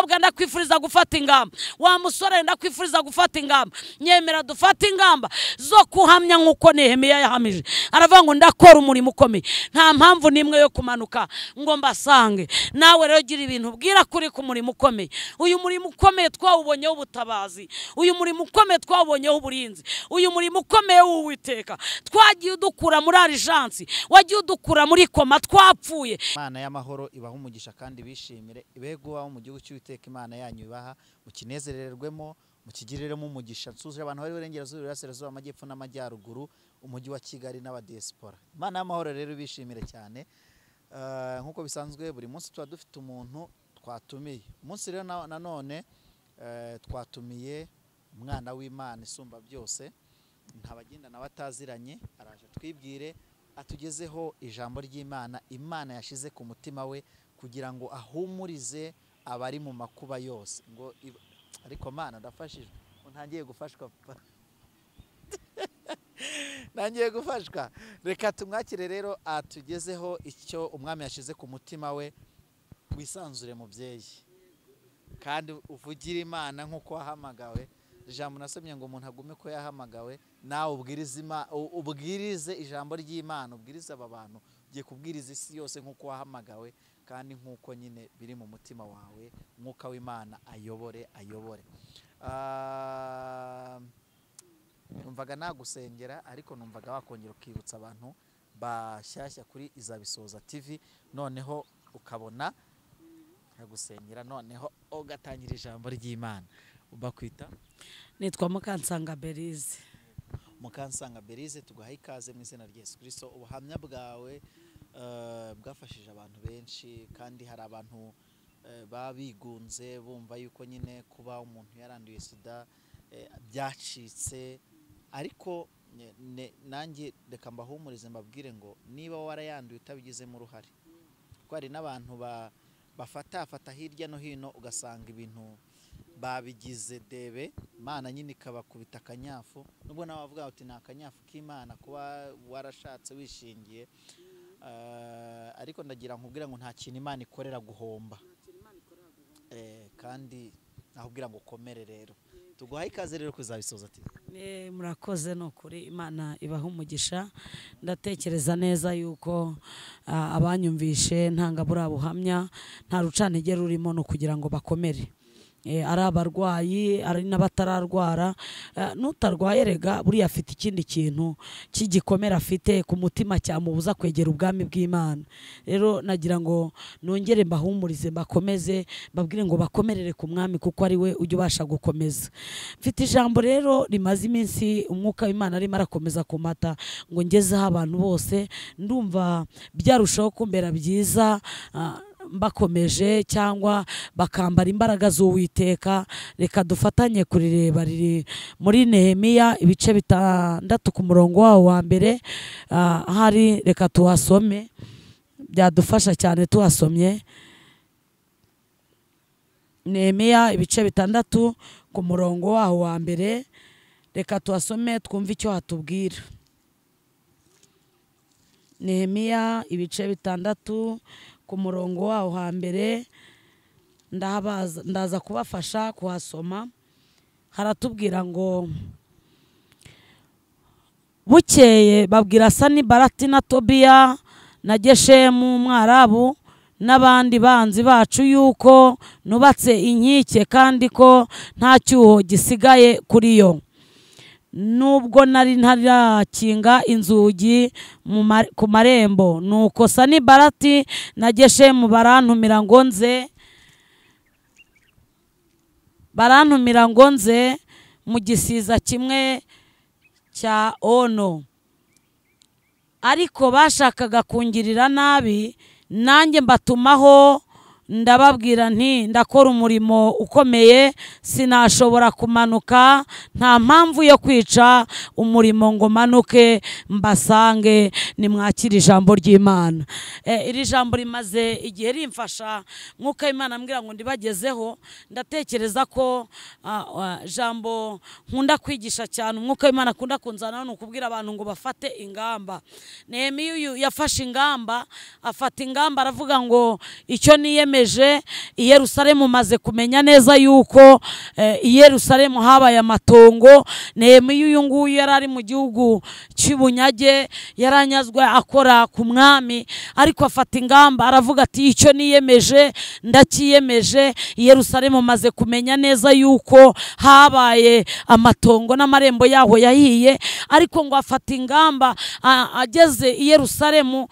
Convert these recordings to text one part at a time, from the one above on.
mukobwa ndakwifuriza gufata ingamba, wa musore ndakwifuriza gufata ingamba. Nyemera dufata ingamba zo kuhamya nkuko Nehemiya yahamije. Aravuga ngo ndakora umurimo ukomeye, nta mpamvu nimwe yo kumanuka ngo mbasange. Nawe rero gira ibintu ubwira kuri ku murimo ukomeye. Uyu murimo ukomeye twawubonyeho ubutabazi, uyu murimo ukomeye twawubonyeho uburinzi, uyu murimo ukomeye w'Uwiteka. Twagiye udukura muri arijansi, wagiye udukura muri koma twapfuye. Imana y'amahoro ibaha umugisha kandi bishimire, ibego mu gihugu cy'Uwiteka Imana yanyu ibaha, mukinezererwemo, mukigiriremo umugisha. Nsuje abantu bari burengerazuba, Iburasirazuba, Amajyepfo n'Amajyaruguru, umujyi wa Kigali n'abadiaspora. Imana y'amahoro rero bishimire cyane. Nkuko bisanzwe buri munsi tuba dufite umuntu twatumiye. Umunsi rero nanone twatumiye umwana w'Imana isumba byose, ntabagenda nabataziranye, araje twibwire atugezeho ijambo ry'Imana Imana yashize ku mutima we kugira ngo ahumurize abari mu makuba yose. Ngo ariko Mana ndafashijwe, ntangiye gufashwa nangiye gufashwa. Reka tumwakire rero atugezeho icyo umwami yashize ku mutima we. Wisanzure mubyeyi kandi uvugire Imana nkuko wahamagawe. Ijambo nasomye ngo umuntu agume ko yahamagawe, nawe ubwirize ijambo ry'Imana, ubwirize aba bantu, ugiye kubwiriza isi yose nkuko wahamagawe kandi nkuko nyine biri mu mutima wawe. Mwuka w'Imana ayobore. Numvaga nagusengera ariko numvaga wakongera ukibutsa abantu bashyashya kuri Izabisoza TV, noneho ukabona yagusengera, noneho ugatangira ijambo ry'Imana. Ubakwita? Nitwa Mukansanga Berize. Mukansanga Berize, tugaha ikaze mu izina rya Yesu Kristo. Ubuhamya bwawe bwafashije abantu benshi, kandi hari abantu babigunze bumva yuko nyine kuba umuntu yaranduye sida byacitse. Ariko nanjye reka mbahumurize mbabwire ngo niba warayanduye utabigizemo uruhare, kuko hari n'abantu bafata hirya no hino ugasanga ibintu babigize debe, Imana nyine ikabakubita akanyafu. Nubwo nawe bavuga ati ni akanyafu k'Imana kuba warashatse wishingiye, ariko ndagira nkubwira ngo nta kintu Imana ikorera guhomba, kandi nakubwira ngo komere. Rero tuguha ikaze rero kuzabisoza ati murakoze. No kuri Imana ibaha umugisha. Ndatekereza neza yuko abanyumvishe ntangabura buhamya nta rucanege rurimo, no kugira ngo bakomere. Ari abarwayi, ari n'abatararwara. Nutarwaye rega buriya afite ikindi kintu cy'igikomere afite ku mutima cyamubuza kwegera ubwami bw'Imana. Rero nagira ngo nongere mbahumurize, bakomeze, babwire ngo bakomerere ku mwami kuko ari we ujya ubasha gukomeza. Mfite ijambo rero rimaze iminsi umwuka w'Imana arimo arakomeza kumata ngo ngezeho abantu bose. Ndumva byarushaho kumbera byiza bakomeje cyangwa bakambara imbaraga z'Uwiteka. Reka dufatanye kurireba, riri muri Nehemiya ibice 6 ku murongo wawo wa mbere. Hari reka tuhasome, byadufasha cyane tuhasomye. Nehemiya ibice 6 ku murongo wawo wa mbere, reka tuhasome twumve icyo hatubwira. Nehemiya ibice 6 ku murongo wawo wa mbere, ndaza kubafasha kuhasoma. Haratubwira ngo bukeye babwira Sanibalati na Tobiya na Geshemu Umwarabu n'abandi banzi bacu yuko nubatse inkike kandi ko nta cyuho gisigaye kuri yo. Nubwo nari ntarakinga inzugi ku marembo, nuko Sanibalati na Geshemu barantumira ngo nze mu gisiza kimwe cya Ono. Ariko bashakaga kungirira nabi, nanjye mbatumaho ndababwira nti ndakora umurimo ukomeye, sinashobora kumanuka, nta mpamvu yo kwica umurimo ngo manuke mbasange. Nimwakira ijambo ry'Imana. Iri jambo rimaze igihe rimfasha, mwuka w'Imana ambwira ngo ndibagezeho. Ndatekereza ko jambo nkunda kwigisha cyane, umwuka w'Imana akunda kunzana no kubwira abantu ngo bafate ingamba. Nehemiya yafashe ingamba, afata ingamba, aravuga ngo icyo niyeme niyemeje i Yerusalemu, maze kumenya neza yuko i Yerusalemu habaye amatongo. Nehemiya uyu nguyu yari ari mu gihugu cy'ubunyage, yaranyazwe akora ku mwami, ariko afata ingamba aravuga ati icyo niyemeje ndakiyemeje. i Yerusalemu maze kumenya neza yuko habaye amatongo n'amarembo yaho yahiye, ariko ngo afata ingamba. Ageze i Yerusalemu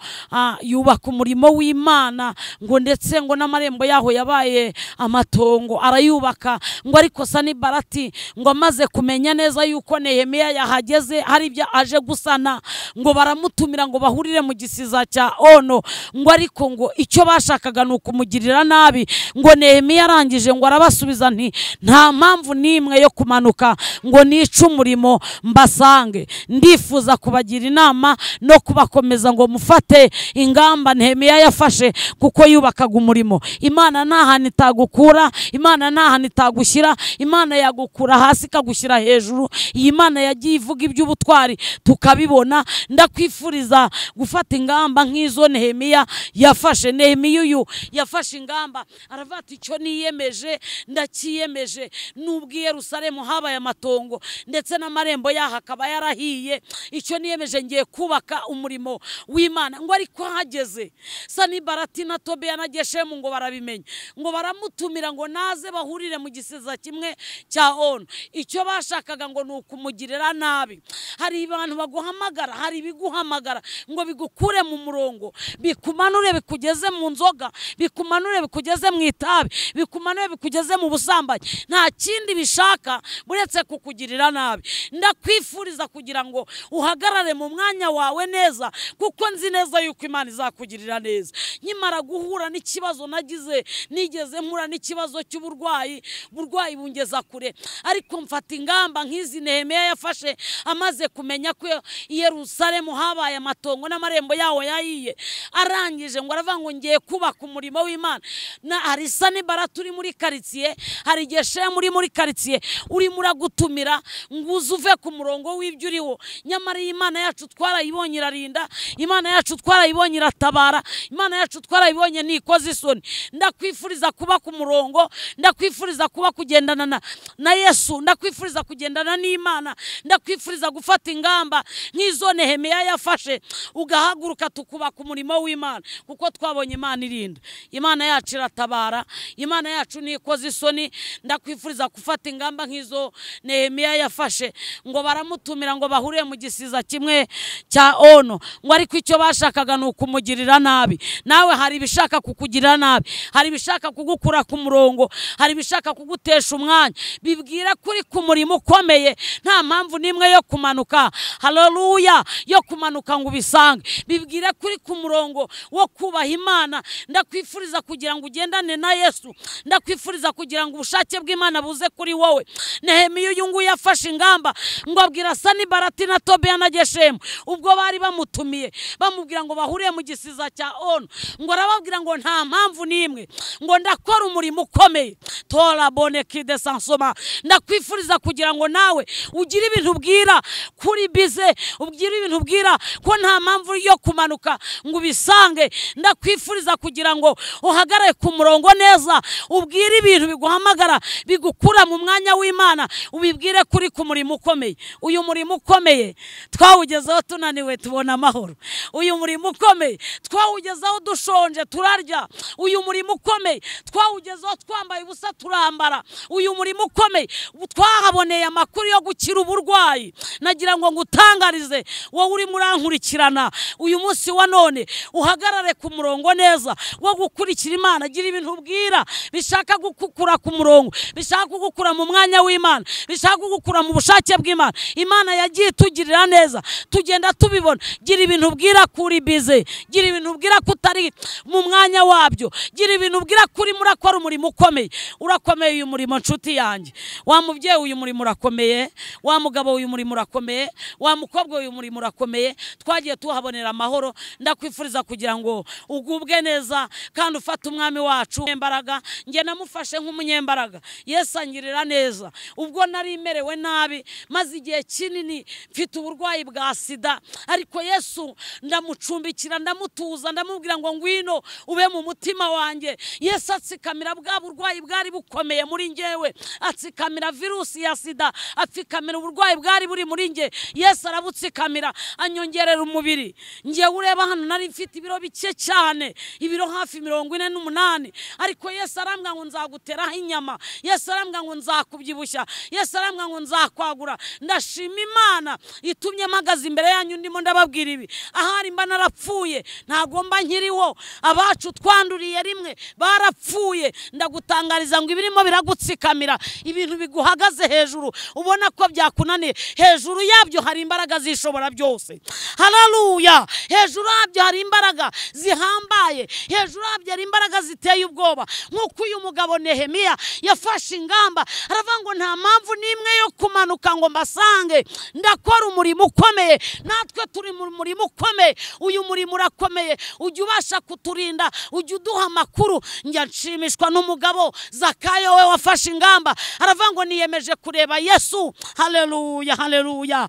yubaka umurimo w'Imana, ngo ndetse ngo n'amarembo yaho yabaye amatongo arayubaka. Ngo ariko Sanibalati ngo amaze kumenya neza yuko Nehemiya yahageze hari ibyo aje gusana, ngo baramutumira ngo bahurire mu gisiza cya Ono. Ngo ariko ngo icyo bashakaga ni ukumugirira nabi. Ngo Nehemiya arangije ngo arabasubiza nti nta mpamvu n'imwe yo kumanuka ngo nice umurimo mbasange, ndifuza kubagira inama no kubakomeza ngo mufate ingamba Nehemiya yafashe, kuko yubakaga umurimo. Imana nta hantu itagukura, Imana nta hantu itagushyira, Imana yagukura hasi ikagushyira hejuru. Iyi Mana yagiye ivuga iby'ubutwari tukabibona. Ndakwifuriza gufata ingamba nk'izo Nehemiya yafashe. Nehemiya uyu yafashe ingamba aravuga ati icyo niyemeje ndakiyemeje. Nubwo i Yerusalemu habaye amatongo ndetse n'amarembo yaho akaba yarahiye, icyo niyemeje ngiye kubaka umurimo w'Imana. Ngo ariko hageze Sanibalati na Tobiya na Geshemu ngo barabimenya, ngo baramutumira ngo naze bahurire mu gisiza kimwe cya Ono. Icyo bashakaga ngo ni ukumugirira nabi. Hari abantu baguhamagara, hari ibiguhamagara ngo bigukure mu murongo, bikumanure bikugeze mu nzoga, bikumanure bikugeze mu itabi, bikumanure bikugeze mu busambanyi. Nta kindi bishaka buretse kukugirira nabi. Ndakwifuriza kugira ngo uhagarare mu mwanya wawe neza, kuko nzi neza yuko Imana izakugirira neza. Nkimara guhura n'ikibazo nagize, nigeze mpura n'ikibazo cy'uburwayi, burwayi bungeza kure, ariko mfata ingamba nk'izi Nehemiya yafashe amaze kumenya ko i Yerusalemu habaye amatongo n'amarembo yaho yahiye. Arangije ngo aravuga ngo ngiye kubaka umurimo w'Imana. Na hari Sanibalati uri muri karitsiye, hari Geshemu uri muri karitsiye, urimo uragutumira ngo uzuve ku murongo w'ibyo uriho. Nyamara Imana yacu twarayibonye irarinda, Imana yacu twarayibonye iratabara, Imana yacu twarayibonye nikoze isoni. Ndakwifuriza kuba ku murongo, ndakwifuriza kuba kugendana na Yesu, ndakwifuriza kugendana n'Imana, ndakwifuriza gufata ingamba nk'izo Nehemiya yafashe, ugahaguruka tukubaka umurimo w'Imana, kuko twabonye Imana irinda, Imana yacu iratabara, Imana yacu nikoze isoni. Ndakwifuriza gufata ingamba nk'izo Nehemiya yafashe. Ngo baramutumira ngo bahuriye mu gisiza kimwe cya Ono. Ngo ariko icyo bashakaga ni ukumugirira nabi. Nawe hari ibishaka kukugirira nabi, hari ibishaka kugukura ku murongo, hari ibishaka kugutesha umwanya. Bibwira kuri ku murimo ukomeye, nta mpamvu n'imwe yo kumanuka, haleluya, yo kumanuka ngo ubisange. Bibwira kuri ku murongo wo kubaha Imana. Ndakwifuriza kugira ngo ugendane na Yesu, ndakwifuriza kugira ngo ubushake bw'Imana buze kuri wowe. Nehemiya uyu nguyu yafashe ingamba ngo abwira Sanibalati na Tobiya na Geshemu, ubwo bari bamutumiye bamubwira ngo bahuriye mu gisiza cya Ono, ngo arababwira ngo nta mpamvu n'imwe, ngo ndakora umurimo ukomeye. Tora boneki de sansoma. Ndakwifuriza kugira ngo nawe ugire ibintu ubwira kuri bize, ubwire ibintu ubwira ko nta mpamvu yo kumanuka ngo ubisange. Ndakwifuriza kugira ngo uhagarare ku murongo neza, ubwire ibintu biguhamagara bigukura mu mwanya w'Imana, ubibwire kuri ku murimo ukomeye. Uyu murimo ukomeye twawugezeho tunaniwe tubona amahoro. Uyu murimo ukomeye twawugezeho dushonje turarya. Uyu murimo ukomeye twawugezeho twambaye ubusa turambara. Uyu murimo ukomeye twahaboneye amakuru yo gukira uburwayi. Nagira ngo ngutangarize wowe uri murankurikirana uyu munsi wa none, uhagarare ku murongo neza wo gukurikira Imana. Gira ibintu ubwira bishaka gukukura ku murongo, bishaka kugukura mu mwanya w'Imana, bishaka kugukura mu bushake bw'Imana. Imana yagiye tugirira neza, tugenda tubibona. Gira ibintu ubwira kuri bize, gira ibintu ubwira kutari mu mwanya wabyo, gira ibintu ubwira kuri murakora umurimo ukomeye. Urakomeye uyu murimo nshuti yanjye, wa mubyeyi uyu murimo urakomeye, wa mugabo uyu murimo urakomeye, wa mukobwa uyu murimo urakomeye. Twagiye tuhabonera amahoro. Ndakwifuriza kugira ngo ugubwe neza kandi ufate umwami wacu imbaraga. Nge namufashe nk'umunyembaraga. Yesu angirira neza ubwo nari merewe nabi, maze igihe kinini mfite uburwayi bwa sida, ariko Yesu ndamucumbikira, ndamutuza, ndamubwira ngo ngwino ube mu mutima wanjye. Yesu atsikamira bwa burwayi bwari bukomeye muri njyewe, atsikamira virusi ya sida, atsikamira uburwayi bwari buri muri njye. Yesu arabutsikamira anyongerera umubiri. Ngiye ureba hano nari mfite ibiro bike cyane, ibiro hafi 48, ariko Yesu arambwira ngo nzaguteraho inyama. Yesu arambwira ngo nzakubyibushya. Yesu arambwira ngo nzakwagura. Ndashima Imana itumye mpagaze imbere yanyu ndimo ndababwira ibi. Ahari mba narapfuye, ntago mba nkiriho. Abacu twanduriye rimwe barapfuye. Ndagutangariza ngo ibirimo biragutsikamira, ibintu biguhagaze hejuru ubona ko byakunaniye. Hejuru yabyo hari imbaraga zishobora byose. Haleluya! Hejuru yabyo hari imbaraga zihambaye. Hejuru yabyo hari imbaraga ziteye ubwoba. Nkuko uyu mugabo Nehemiya yafashe ingamba, aravuga ngo nta mpamvu n'imwe yo kumanuka ngo mbasange, ndakora umurimo ukomeye. Natwe turi mu murimo ukomeye. Uyu murimo urakomeye, ujya ubasha kuturinda, ujya uduha amakuru. Njya nshimishwa n'umugabo Zakayo we wafashe ingamba, aravuga ngo niyemeje kureba Yesu. Haleluya, haleluya.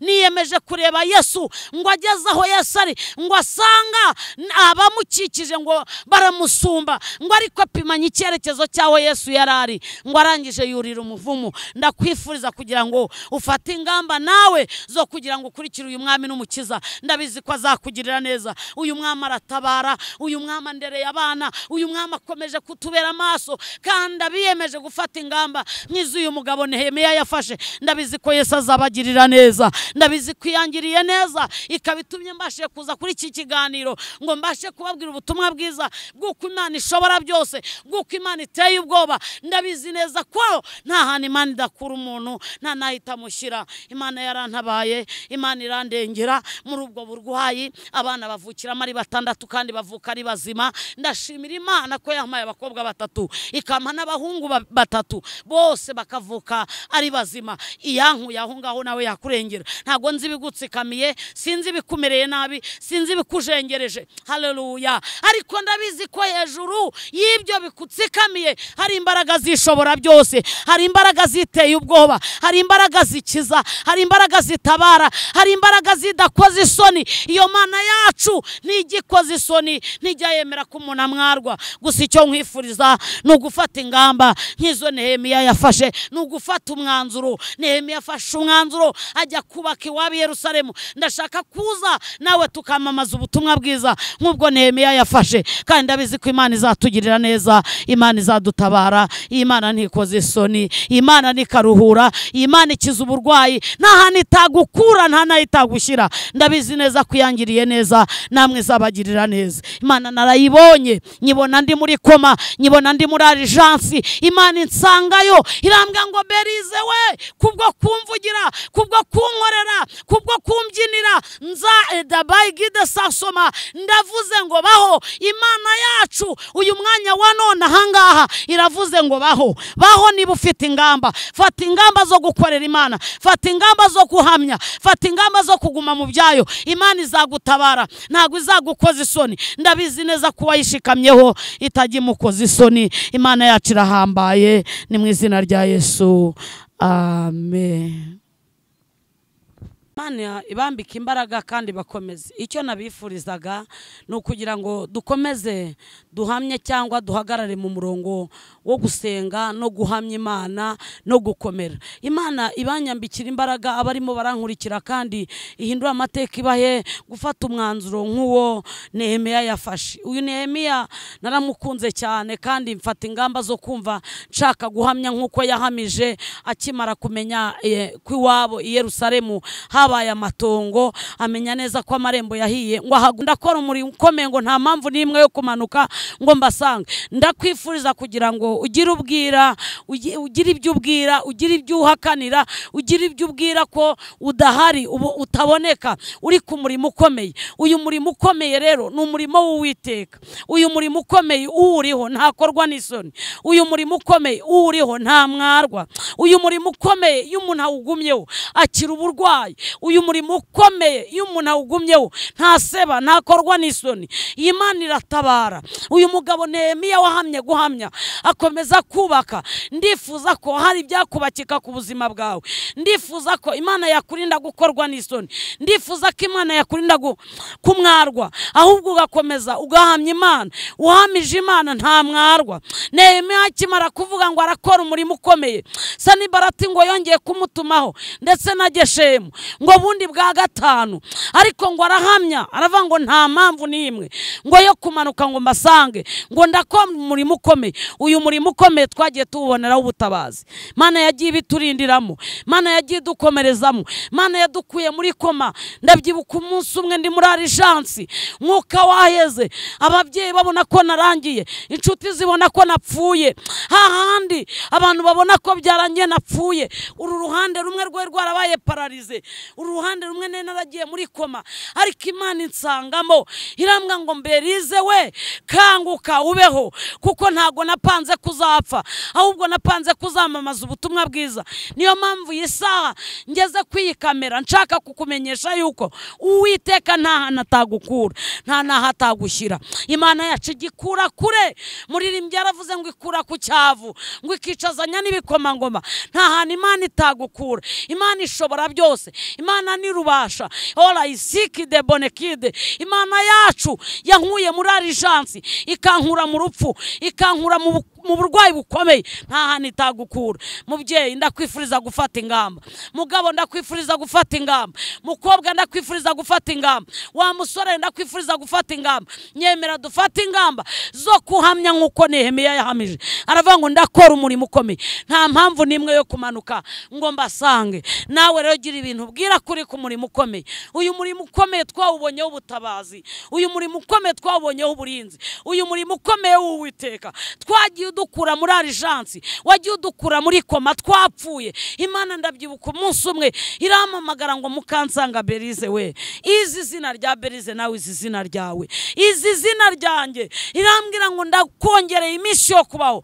Niyemeje kureba Yesu, ngo ageze aho Yesu ari, ngo asanga abamukikije ngo baramusumba, ngo ariko apimanye icyerekezo cyaho Yesu yarari, ngo arangije yurira umuvumu. Ndakwifuriza kugira ngo ufate ingamba nawe zo kugira ngo ukurikire uyu mwami n'umukiza. Ndabizi ko azakugirira neza. Uyu mwami aratabara, uyu mwami andereye abana, uyu mwami akomeje kutubera amaso, kandi abiyemeje gufata ingamba nk'izo uyu mugabo Nehemiya yafashe. Ndabizi ko Yesu azabagirira neza. Ndabizi ko yangiriye neza, ikabitumye mbashe kuza kuri iki kiganiro ngo mbashe kubabwira ubutumwa bwiza bw'uko Imana ishobora byose, bw'uko Imana iteye ubwoba. Ndabizi neza ko nta hantu Imana idakura umuntu, nta nahita mushyira. Imana yarantabaye, Imana irandengera muri ubwo burwayi. Abana bavukiramo ari 6 kandi bavuka ari bazima. Ndashimira Imana ko yampaye abakobwa 3 ikampa n'abahungu 3, bose bakavuka ari bazima. Iyankuye aho ngaho nawe yakurengera. Ntago nzi bigutsikamiye, sinzi bikumereye nabi, sinzi bikujengereje. Haleluya! Ariko ndabizi ko hejuru y'ibyo bikutsikamiye hari imbaraga zishobora byose, hari imbaraga ziteye ubwoba, hari imbaraga zikiza, hari imbaraga zitabara, hari imbaraga zidakoze isoni. Iyo Mana yacu ntigikoze isoni, ntijya yemera ko umuntu amwarwa. Gusa icyo nkwifuriza ni ugufata ingamba nk'izo Nehemiya yafashe, ni ugufata umwanzuro. Nehemiya yafashe umwanzuro ajya kubaka iwabo Yerusalemu. Ndashaka kuza nawe tukamamaza ubutumwa bwiza nk'ubwo Nehemiya yafashe, kandi ndabizi ko Imana izatugirira neza, Imana izadutabara. Imana ntikoze isoni, Imana nikaruhura, Imana ikiza uburwayi, nta hantu itagukura, nta nayo itagushyira. Ndabizi neza ko yangiriye neza, namwe izabagirira neza. Imana narayibonye, nyibona ndi muri koma, nyibona ndi muri urgence. Imana insangayo irambwira ngo Berize we, kubwo kumvugira, kubwo kunkorera, kubwo kumbyinira, nza edabayigide sasoma. Ndavuze ngo baho. Imana yacu uyu mwanya wa none ahangaha iravuze ngo baho. Baho niba ufite ingamba. Fata ingamba zo gukorera Imana, fata ingamba zo kuhamya, fata ingamba zo kuguma mu byayo. Imana izagutabara, ntago izagukoza isoni. Ndabizi neza ko wayishikamyeho itajya imukoza isoni. Imana yacu irahambaye, ni mu izina rya Yesu, amen. Imana ibambika imbaraga kandi bakomeze. Icyo nabifurizaga ni ukugira ngo dukomeze duhamye cyangwa duhagarare mu murongo wo gusenga no guhamya Imana no gukomera. Imana ibanyambikira imbaraga abarimo barankurikira, kandi ihindura amateka, ibahe gufata umwanzuro nk'uwo Nehemiya yafashe. Uyu Nehemiya naramukunze cyane, kandi mfata ingamba zo kumva nshaka guhamya nk'uko yahamije akimara kumenya ko iwabo i Yerusalemu habaye amatongo, amenya neza ko amarembo yahiye. Ngo ndakora umurimo ukomeye, ngo nta mpamvu n'imwe yo kumanuka ngo mbasange. Ndakwifuriza kugira ngo ugire ubwira, ugire ibyo ubwira, ugire ibyo uhakanira, ugire ibyo ubwira ko udahari, utaboneka, uri ku murimo ukomeye. Uyu murimo ukomeye rero ni umurimo w'Uwiteka. Uyu murimo ukomeye uwuriho ntakorwa n'isoni. Uyu murimo ukomeye uwuriho nta mwarwa. Uyu murimo ukomeye iyo umuntu awugumyeho akira uburwayi, uyu murimo ukomeye iyo umuntu awugumyeho ntaseba ntakorwa n'isoni. Iyi Mana iratabara. Uyu mugabo Nehemiya wahamye guhamya akomeza kubaka. Ndifuza ko hari ibyakubakika ku buzima bwawe. Ndifuza ko Imana yakurinda gukorwa n'isoni. Ndifuza ko Imana yakurinda kumwarwa, ahubwo ugakomeza ugahamya Imana. Uhamije Imana nta mwarwa. Nehemiya akimara kuvuga ngo arakora umurimo ukomeye, Sanibalati ngo yongeye kumutumaho ndetse na Geshemu ngo bundi bwa gatanu, ariko ngo arahamya aravuga ngo nta mpamvu n'imwe ngo yo kumanuka ngo mbasange, ngo ndakora umurimo ukomeye. Uyu murimo ukomeye twagiye tuwuboneraho ubutabazi. Mana yagiye biturindiramo, Mana yagiye dukomerezamo, Mana yadukuye muri koma. Ndabyibuka umunsi umwe ndi muri Arijansi, mwuka waheze, ababyeyi babona ko narangiye, inshuti zibona ko napfuye, hahandi abantu babona ko byarangiye napfuye. Uru ruhande rumwe rwe rwarabaye paralize, uru ruhande rumwe naragiye muri koma, ariko Imana insangamo irambwa ngo Berize we kanguka ubeho, kuko ntago napanze kuzapfa, ahubwo napanze kuzamamaza ubutumwa bwiza. Niyo mpamvu yisaha ngeze kwiyikamera nshaka kukumenyesha yuko Uwiteka nta hantu atagukura, nta naho atagushyira. Imana yacu igikura kure. Muririmbyi yaravuze ngo ikura ku cyavu, ngo ikicazanya n'ibikomangoma. Nta hantu Imana itagukura. Imana ishobora byose. Imana ni rubasha. Ora isiki de bonekide. Imana yacu yankuye muri Arijansi, ikankura mu rupfu, ikankura mu burwayi bukomeye. Nta hantu itagukura. Mubyeyi ndakwifuriza gufata ingamba. Mugabo ndakwifuriza gufata ingamba. Mukobwa ndakwifuriza gufata ingamba. Wa musore ndakwifuriza gufata ingamba. Nyemera dufata ingamba zo kuhamya nkuko Nehemiya yahamije. Aravuga ngo ndakora umurimo ukomeye. Nta mpamvu nimwe yo kumanuka ngo mbasange. Nawe rero gira ibintu bwira kuri ku murimo ukomeye. Uyu murimo ukomeye twawubonyeho ubutabazi. Uyu murimo ukomeye twawubonyeho uburinzi. Uyu murimo ukomeye w'Uwiteka twagiye udukura muri Arijansi, wagiye udukura muri koma twapfuye. Imana ndabyibuka umunsi umwe iramamagara ngo mukansanga Berize we, izi zina rya Berize nawe izi zina ryawe, izi zina ryanjye, irambwira ngo ndakongereye iminsi yo kubaho,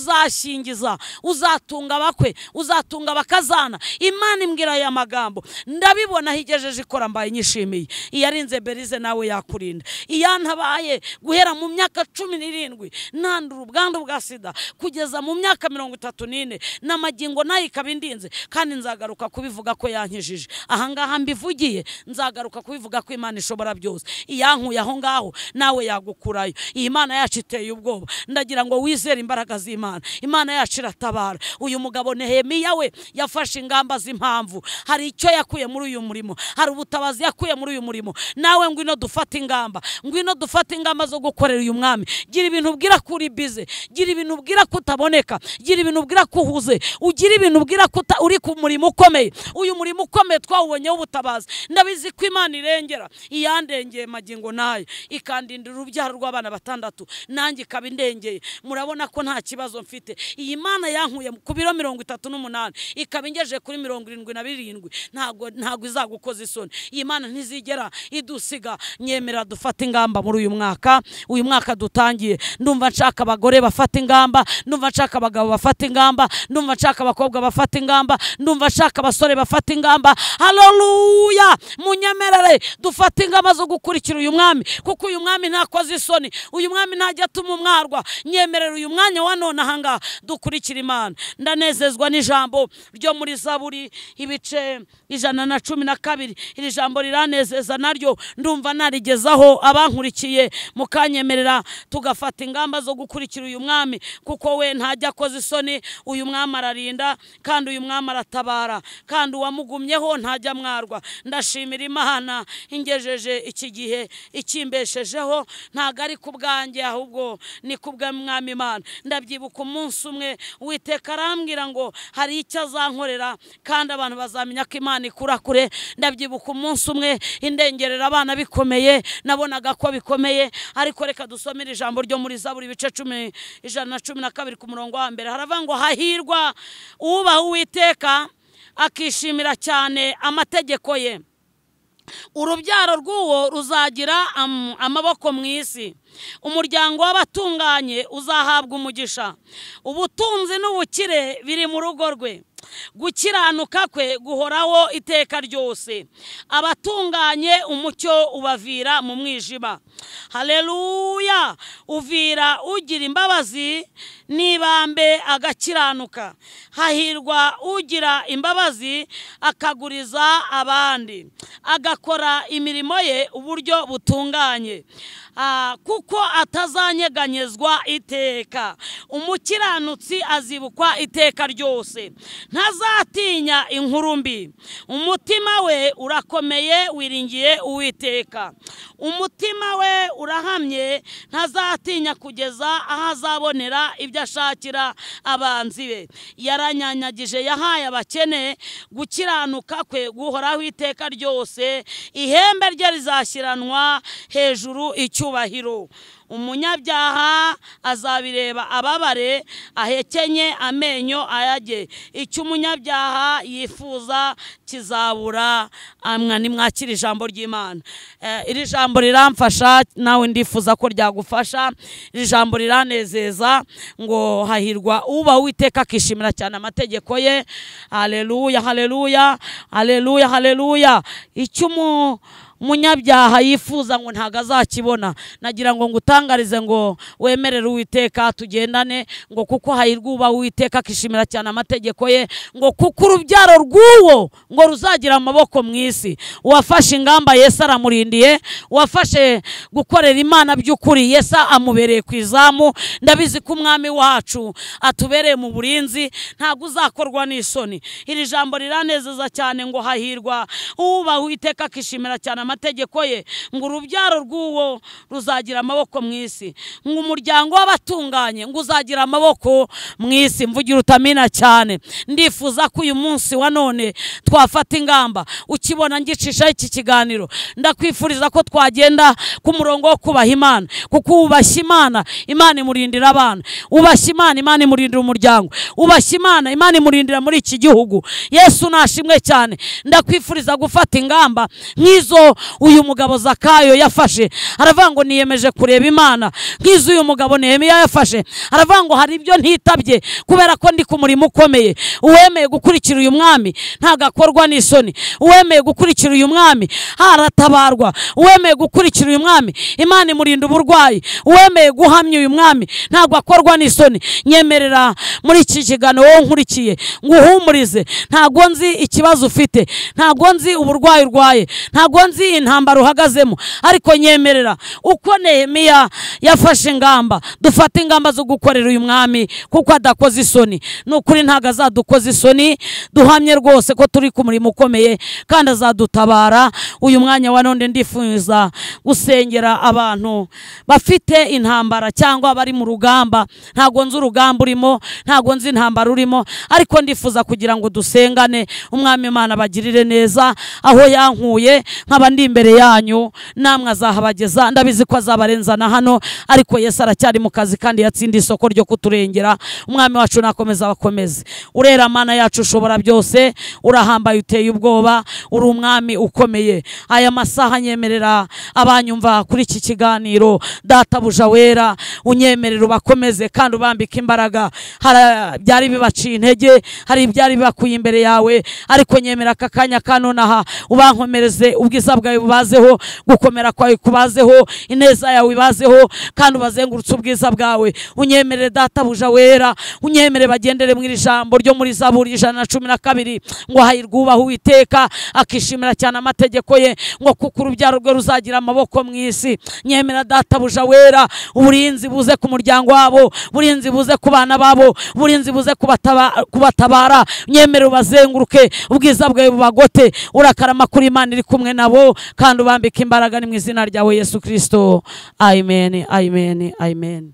uzashingiza, uzatunga bakwe, uzatunga bakazana. Imana imbwira aya magambo ndabibona higejeje ikora mbaye nyishimiye. Iyarinze Berize nawe yakurinda. Iyantabaye guhera mu myaka 17 nandura ubwandu bwa sida kugeza mu myaka 34 n'amagingo nayo ikabindinze, kandi nzagaruka kubivuga ko yankijije. Ahangaha mbivugiye nzagaruka kubivuga ko Imana ishobora byose. Iyankuye aho ngaho nawe yagukurayo. Iyi Mana yacu iteye ubwoba. Ndagira ngo wizere imbaraga z'Imana. Imana yacu iratabara. Uyu mugabo Nehemiya we yafashe ingamba z'impamvu. Hari icyo yakuye muri uyu murimo, hari ubutabazi yakuye muri uyu murimo. Nawe ngwino dufata ingamba, ngwino dufata ingamba zo gukorera uyu mwami. Gira ibintu ubwira kuri bize, gira ibintu ubwira kutaboneka, gira ibintu ubwira kuhuze, ugira ibintu ubwira uri ku murimo ukomeye. Uyu murimo ukomeye twawubonyeho ubutabazi. Ndabizi ko Imana irengera. Iyandengeye magingo nayo ikandindira urubyaro rw'abana 6, nanjye ikabindengeye. Murabona ko nta kibazo mfite. Iyi Mana yankuye ku biro 38 ikabingeje kuri 77. Ntago izagukoza isoni. Iyi Mana ntizigera idusiga. Nyemera dufata ingamba muri uyu mwaka. Uyu mwaka dutangiye, ndumva nshaka abagore bafata ingamba, ndumva nshaka abagabo bafata ingamba, ndumva nshaka abakobwa bafata ingamba, ndumva nshaka abasore bafata ingamba. Haleluya! Munyemerere dufata ingamba zo gukurikira uyu mwami, kuko uyu mwami ntakoze isoni. Uyu mwami ntajya atuma umwarwa. Nyemerere uyu mwanya wa none ahanga dukurikira Imana. Ndanezezwa n'ijambo ryo muri Zaburi ibice 112. Iri jambo riranezeza naryo ndumva narigezaho abankurikiye. Mukanyemerera tugafata ingamba zo gukurikira uyu mwami, kuko we ntajya akoze isoni. Uyu mwami ararinda, kandi uyu mwami aratabara, kandi uwamugumyeho ntajya mwarwa. Ndashimira Imana ingejeje iki gihe ikimbeshejeho, ntago ari kubwanjye ahubwo ni kubw'Umwami Imana. Ndabyibuka umunsi umwe Uwiteka arambwira ngo hari icyo azankorera, kandi abantu bazamenya ko Imana ikura kure. Ndabyibuka umunsi umwe indengerera abana bikomeye, nabonaga ko bikomeye. Ariko reka dusomere ijambo ryo muri Zaburi ibice 112 ku murongo wa mbere. Haravuga ngo hahirwa ubaha Uwiteka akishimira cyane amategeko ye. Urubyaro rw'uwo ruzagira amaboko mu isi. Umuryango w'abatunganye uzahabwa umugisha. Ubutunzi n'ubukire biri mu rugo rwe. gukiranuka kwe guhoraho iteka ryose. Abatunganye umucyo ubavira mu mwijima. Haleluya. Uvira ugira imbabazi nibambe agakiranuka. Hahirwa ugira imbabazi akaguriza abandi, agakora imirimo ye uburyo butunganye, kuko atazanyeganyezwa iteka. Umukiranutsi azibukwa iteka ryose, ntazatinya inkuru mbi. Umutima we urakomeye wiringiye Uwiteka. Umutima we urahamye, ntazatinya kugeza aho azabonera ibyo ashakira abanzi be. Yaranyanyagije, yahaye abakene, gukiranuka kwe guhoraho iteka ryose. Ihembe rye rizashyiranwa hejuru icyubahiro. Umunyabyaha azabireba ababare, ahekenye amenyo ayage. Icyo umunyabyaha yifuza kizabura. Amwa nimwakira ijambo ry'Imana. Iri jambo riramfasha, nawe ndifuza ko ryagufasha. Iri jambo riranezeza ngo hahirwa uba Uwiteka akishimira cyane amategeko ye. Haleluya, haleluya, haleluya, haleluya. Icyo umunyabyaha yifuza ngo ntago azakibona. Nagira ngo ngutangarize ngo wemerere Uwiteka tugendane, ngo kuko hahirwa uba Uwiteka akishimira cyane amategeko ye, ngo kuko urubyaro rw'uwo ngo ruzagira amaboko mu isi. Uwafashe ingamba Yesu aramurindiye, uwafashe gukorera Imana by'ukuri Yesu amubereye ku izamu. Ndabizi ko umwami wacu atubereye mu burinzi, ntago uzakorwa n'isoni. Iri jambo riranezeza cyane ngo hahirwa uba Uwiteka akishimira cyane amategeko ye, ngo urubyaro rw'uwo ruzagira amaboko mu isi. Ngo umuryango w'abatunganye ngo uzagira amaboko mu isi. Mvugira utamina cyane. Ndifuza ko uyu munsi wa none twafata ingamba. Ukibona ngicisha iki kiganiro, ndakwifuriza ko twagenda ku murongo wo kubaha Imana, kuko ubashye Imana, Imana imurindira abana. Ubashye Imana, Imana imurindira umuryango. Ubashye Imana, Imana imurindira muri iki gihugu. Yesu nashimwe cyane. Ndakwifuriza gufata ingamba nk'izo uyu mugabo Zakayo yafashe. Aravuga ngo niyemeje kureba Imana nk'izo uyu mugabo Nehemiya yafashe. Aravuga ngo hari ibyo ntitabye kubera ko ndi ku murimo ukomeye. Uwemeye gukurikira uyu mwami ntago akorwa n'isoni. Uwemeye gukurikira uyu mwami haratabarwa. Uwemeye gukurikira uyu mwami Imana imurinda uburwayi. Uwemeye guhamya uyu mwami ntago akorwa n'isoni. Nyemerera muri iki kiganiro wowe nkurikiye nguhumurize. Ntago nzi ikibazo ufite, ntago nzi uburwayi urwaye, ntago nzi intambara uhagazemo, ariko nyemerera uko Nehemiya yafashe ingamba, dufate ingamba zo gukorera uyu mwami kuko adakoze isoni. Nukuri ntago azadukoza isoni. Duhamye rwose ko turi ku murimo ukomeye kandi azadutabara. Uyu mwanya wa none ndifuza gusengera abantu bafite intambara cyangwa bari mu rugamba. Ntago nzi urugamba urimo, ntago nzi intambara urimo, ariko ndifuza kugira ngo dusengane. Umwami Imana bagirire neza aho yankuye, nkaba ndi imbere yanyu, namwe azahabageza. Ndabizi ko azabarenzana hano, ariko Yesu aracyari mu kazi kandi yatsinda isoko ryo kuturengera. Umwami wacu nakomeza bakomeze. Urera Mana yacu ushobora byose, urahambaye uteye ubwoba, uri umwami ukomeye. Aya masaha nyemerera abanyumva kuri iki kiganiro, Databuja wera, unyemerera ubakomeze kandi ubambika imbaraga. Byari bibaciye intege, hari ibyari bibakuye imbere yawe, ariko nyemera aka kanya kanonaha ubankomereze. Ubwiza bwawe bubazeho, gukomera kwawe kubazeho, ineza yawe ibazeho, kandi ubazengurutse ubwiza bwawe. Unyemerere Databuja wera, unyemere bagendere mu ijambo ryo muri Zaburi 112 ngo hahirwa ubaha Uwiteka akishimira cyane amategeko ye, ngo kuko urubyaro rwe ruzagira amaboko mu isi. Nyemera Databuja wera, uburinzi buze ku muryango wabo, uburinzi buze ku bana babo, uburinzi buze kubatabara. Nyemere ubazenguruke, ubwiza bwawe bubagote. Urakarama kuri Imana iri kumwe nabo, kandi ubambika imbaraga. Ni mu izina ryawe Yesu Kristo. Amen, amen, amen.